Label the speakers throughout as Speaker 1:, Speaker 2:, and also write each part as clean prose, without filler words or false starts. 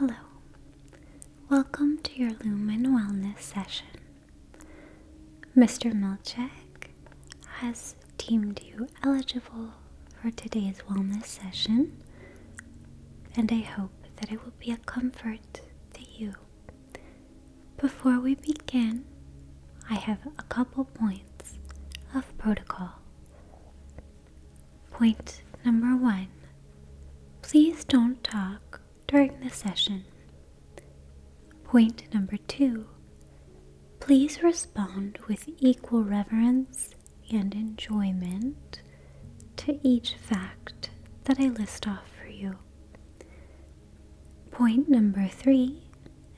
Speaker 1: Hello, welcome to your Lumon wellness session. Mr. Milchick has deemed you eligible for today's wellness session, and I hope that it will be a comfort to you. Before we begin, I have a couple points of protocol. Point number 1, please don't talk during the session. Point number 2, please respond with equal reverence and enjoyment to each fact that I list off for you. Point number 3,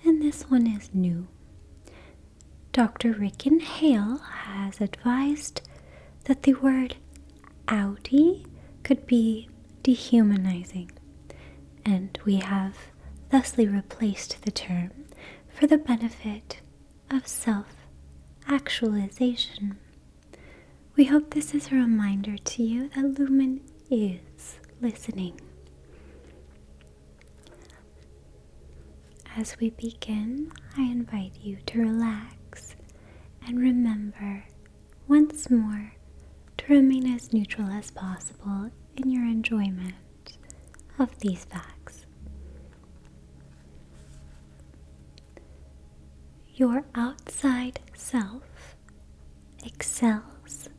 Speaker 1: and this one is new. Dr. Rickon Hale has advised that the word outie could be dehumanizing, and we have thusly replaced the term for the benefit of self-actualization. We hope this is a reminder to you that Lumon is listening. As we begin, I invite you to relax and remember once more to remain as neutral as possible in your enjoyment of these facts. Your outside self excels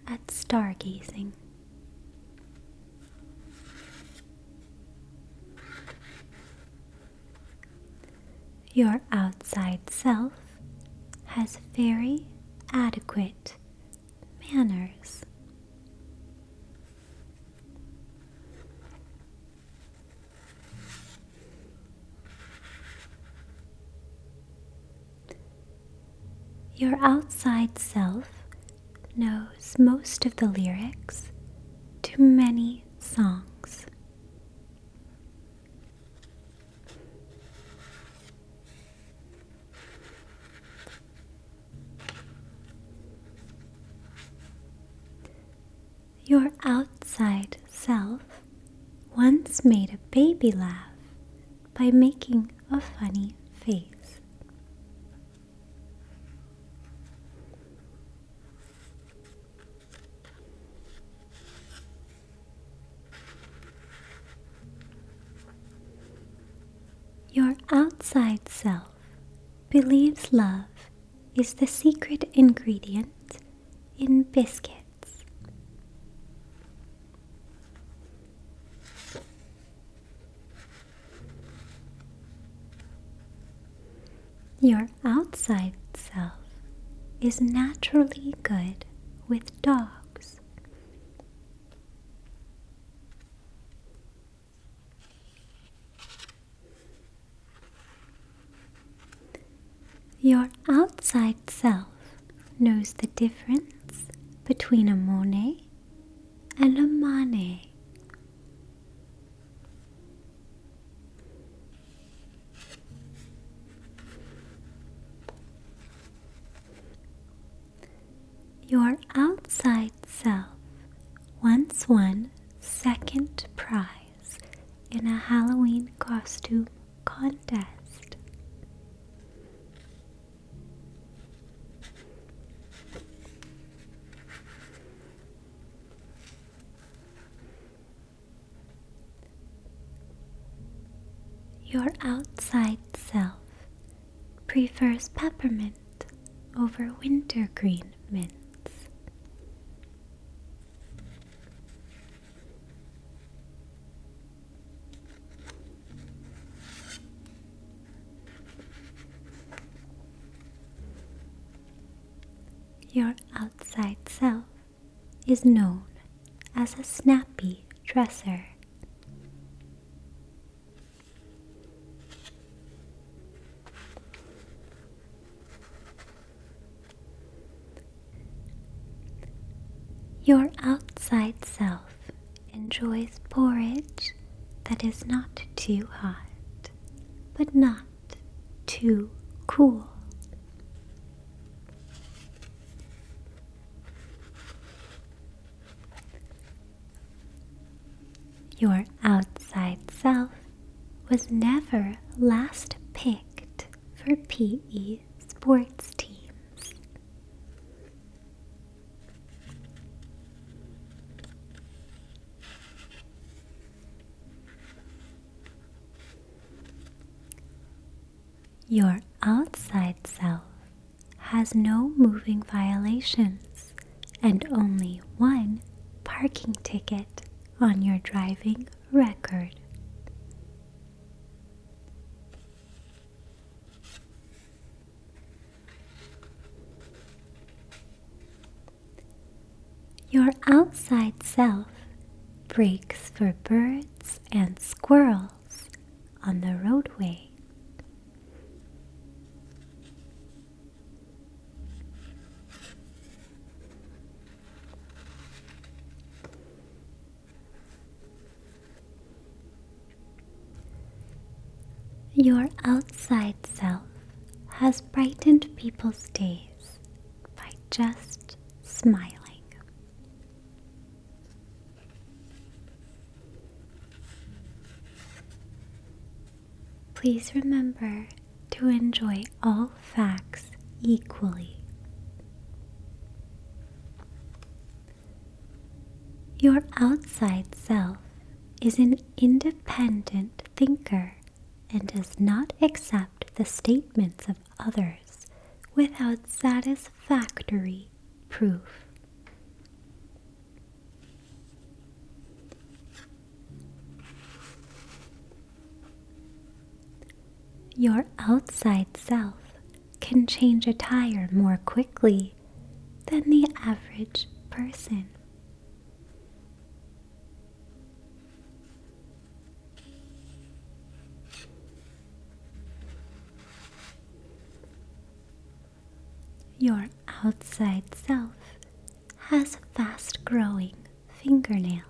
Speaker 1: at stargazing. Your outside self has very adequate manners. Your outside self knows most of the lyrics to many songs. Your outside self once made a baby laugh by making a funny face. Your outside self believes love is the secret ingredient in biscuits. Your outside self is naturally good with dogs. Your outside self knows the difference between a Monet and a Manet. Your outside self once won second prize in a Halloween costume contest. Your outside self prefers peppermint over wintergreen mints. Your outside self is known as a snappy dresser. Your outside self enjoys porridge that is not too hot, but not too cool. Your outside self was never last picked for PE sports teams. Your outside self has no moving violations and only one parking ticket on your driving record. Your outside self brakes for birds and squirrels on the roadway. Your outside self has brightened people's days by just smiling. Please remember to enjoy all facts equally. Your outside self is an independent thinker and does not accept the statements of others without satisfactory proof. Your outside self can change a tire more quickly than the average person. Your outside self has fast-growing fingernails.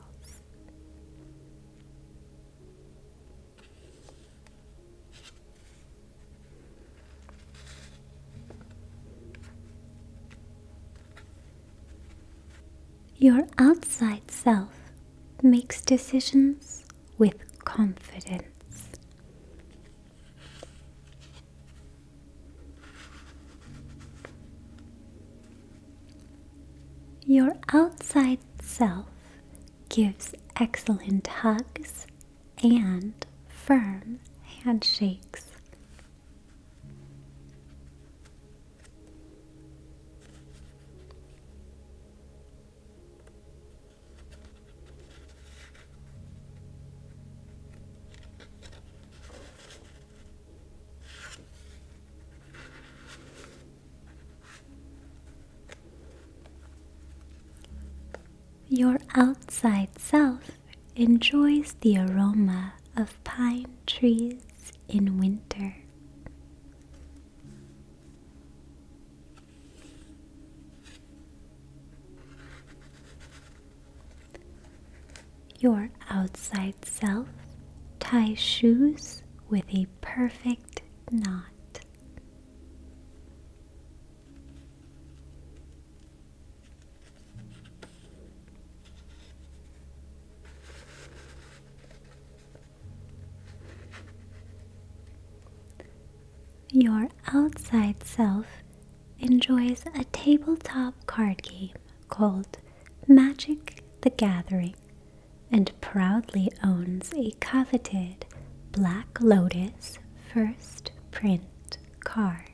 Speaker 1: Your outside self makes decisions with confidence. Your outside self gives excellent hugs and firm handshakes. Your outside self enjoys the aroma of pine trees in winter. Your outside self ties shoes with a perfect knot. Your outside self enjoys a tabletop card game called Magic the Gathering and proudly owns a coveted Black Lotus first print card.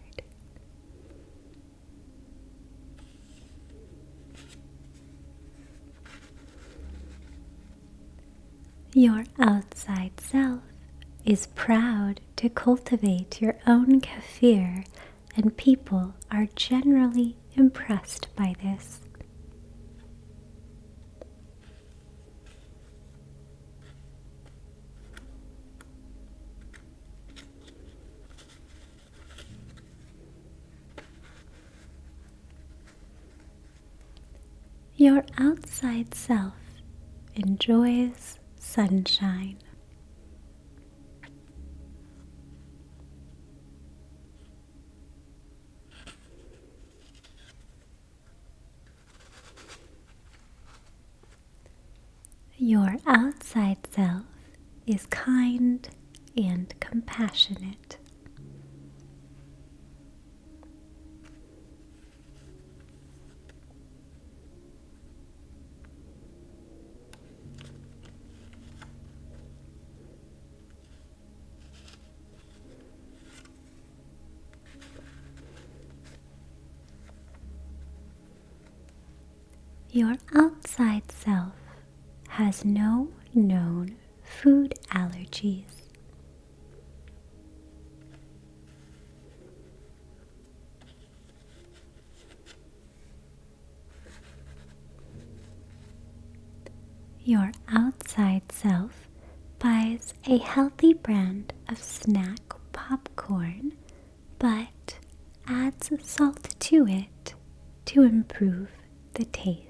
Speaker 1: Your outside self is proud to cultivate your own Kier, and people are generally impressed by this. Your outside self enjoys sunshine. Your outside self is kind and compassionate. Your outside self has no known food allergies. Your outside self buys a healthy brand of snack popcorn, but adds salt to it to improve the taste.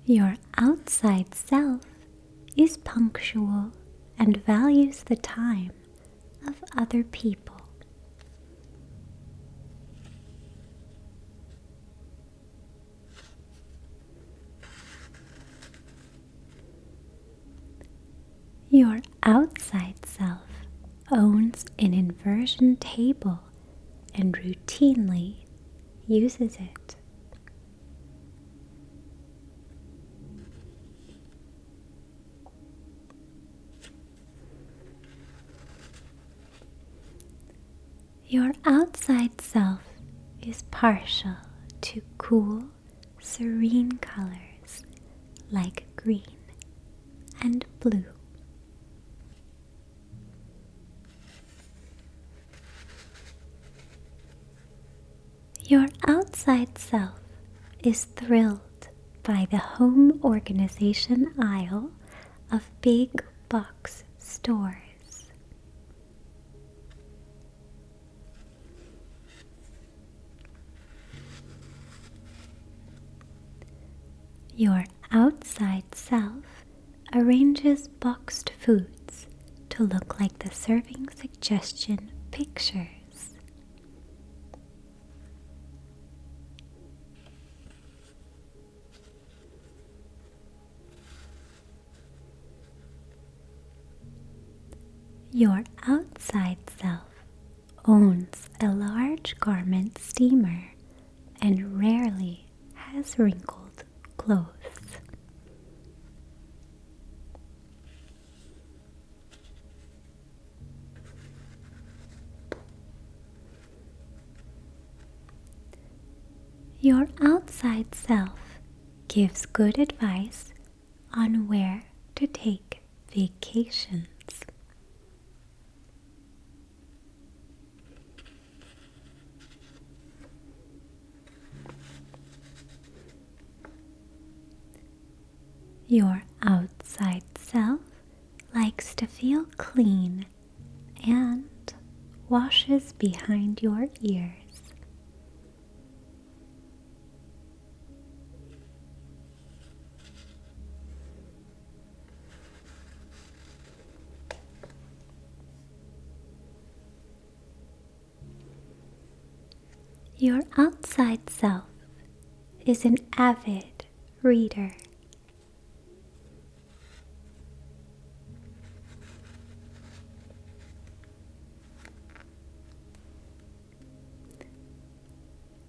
Speaker 1: Your outside self is punctual and values the time of other people. Your outside self owns an inversion table and routinely uses it. Your outside self is partial to cool, serene colors like green and blue. Your outside self is thrilled by the home organization aisle of big box stores. Your outside self arranges boxed foods to look like the serving suggestion pictures. Your outside self owns a large garment steamer and rarely has wrinkled clothes. Your outside self gives good advice on where to take vacations. Your outside self likes to feel clean and washes behind your ears. Your outside self is an avid reader.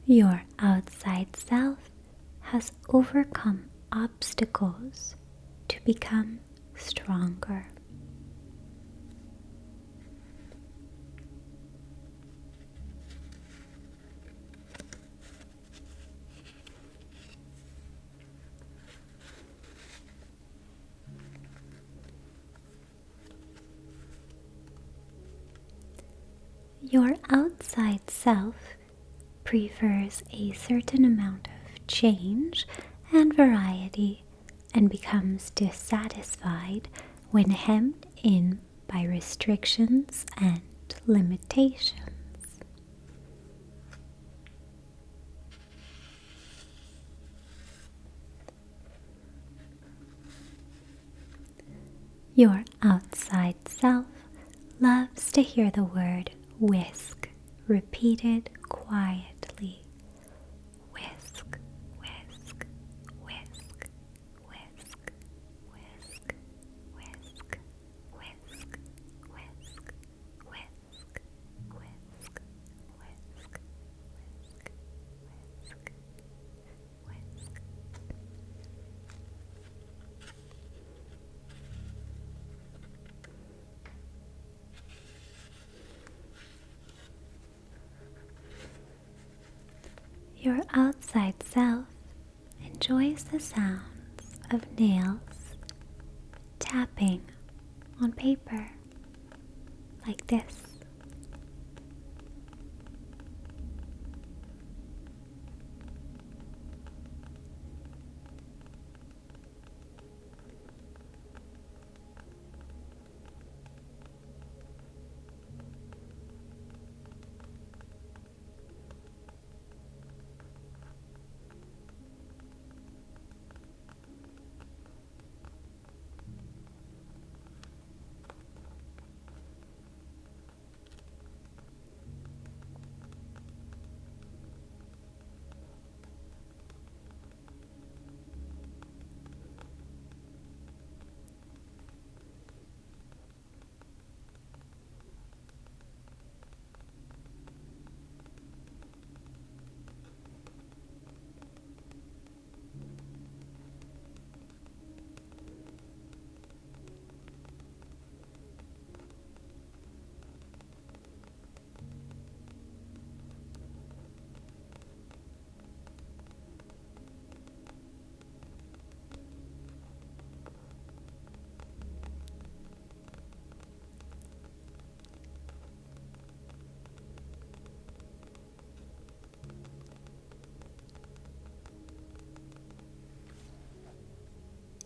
Speaker 1: Your outside self has overcome obstacles to become stronger. Your outside self prefers a certain amount of change and variety and becomes dissatisfied when hemmed in by restrictions and limitations. Your outside self loves to hear the word whisk, repeated quietly. Whisk, whisk, whisk, whisk, whisk, whisk, whisk, whisk, whisk, whisk, whisk, whisk, whisk, whisk. Your outside self enjoys the sounds of nails tapping on paper like this.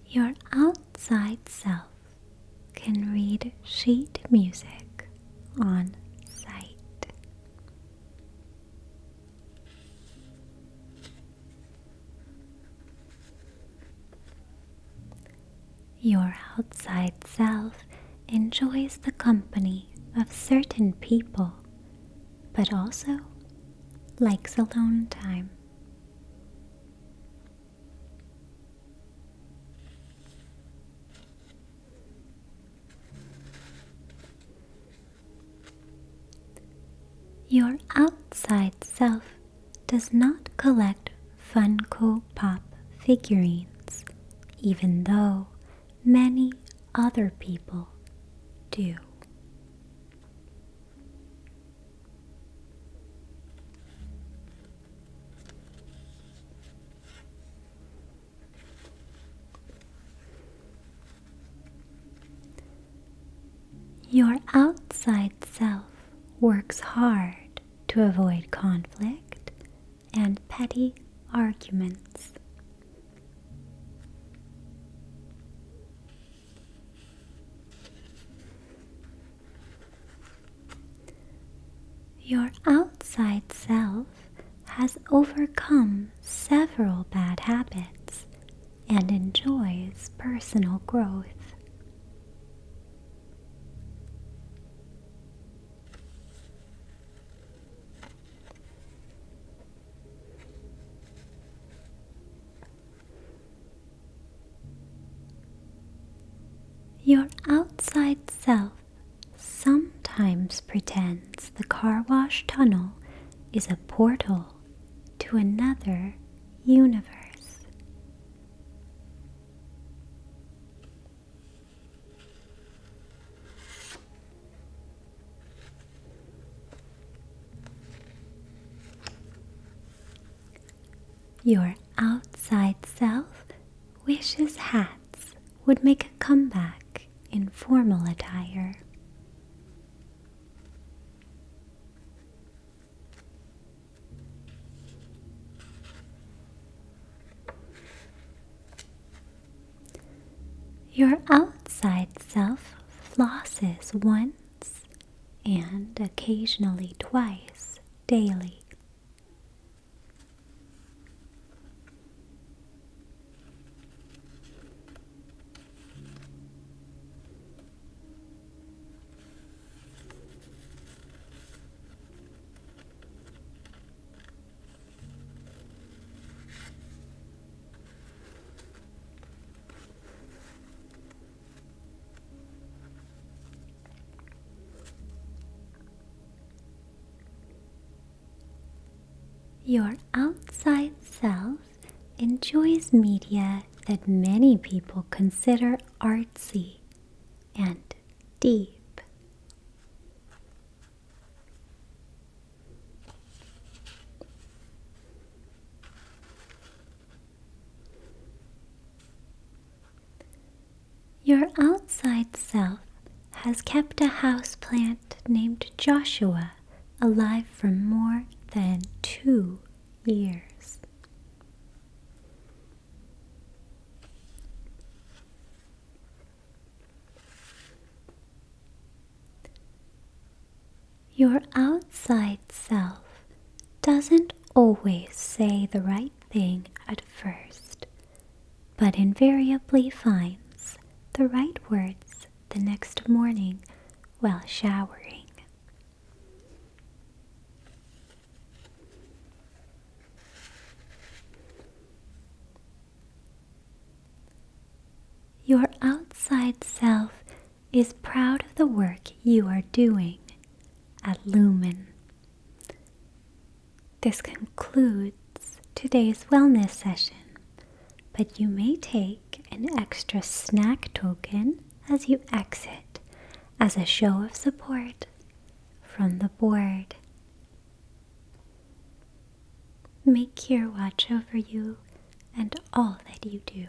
Speaker 1: Your outside self can read sheet music on sight. Your outside self enjoys the company of certain people, but also likes alone time. Your outside self does not collect Funko Pop figurines, even though many other people do. Your outside self works hard to avoid conflict and petty arguments. Your outside self has overcome several bad habits and enjoys personal growth. Your outside self sometimes pretends the car wash tunnel is a portal to another universe. Your outside self wishes hats would make a comeback in formal attire. Your outside self flosses once and occasionally twice daily. Your outside self enjoys media that many people consider artsy and deep. Your outside self has kept a houseplant named Joshua alive for more than 2 years. Your outside self doesn't always say the right thing at first, but invariably finds the right words the next morning while showering. Your outside self is proud of the work you are doing at Lumon. This concludes today's wellness session, but you may take an extra snack token as you exit as a show of support from the board. May Kier watch over you and all that you do.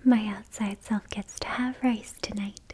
Speaker 1: My outside self gets to have rice tonight.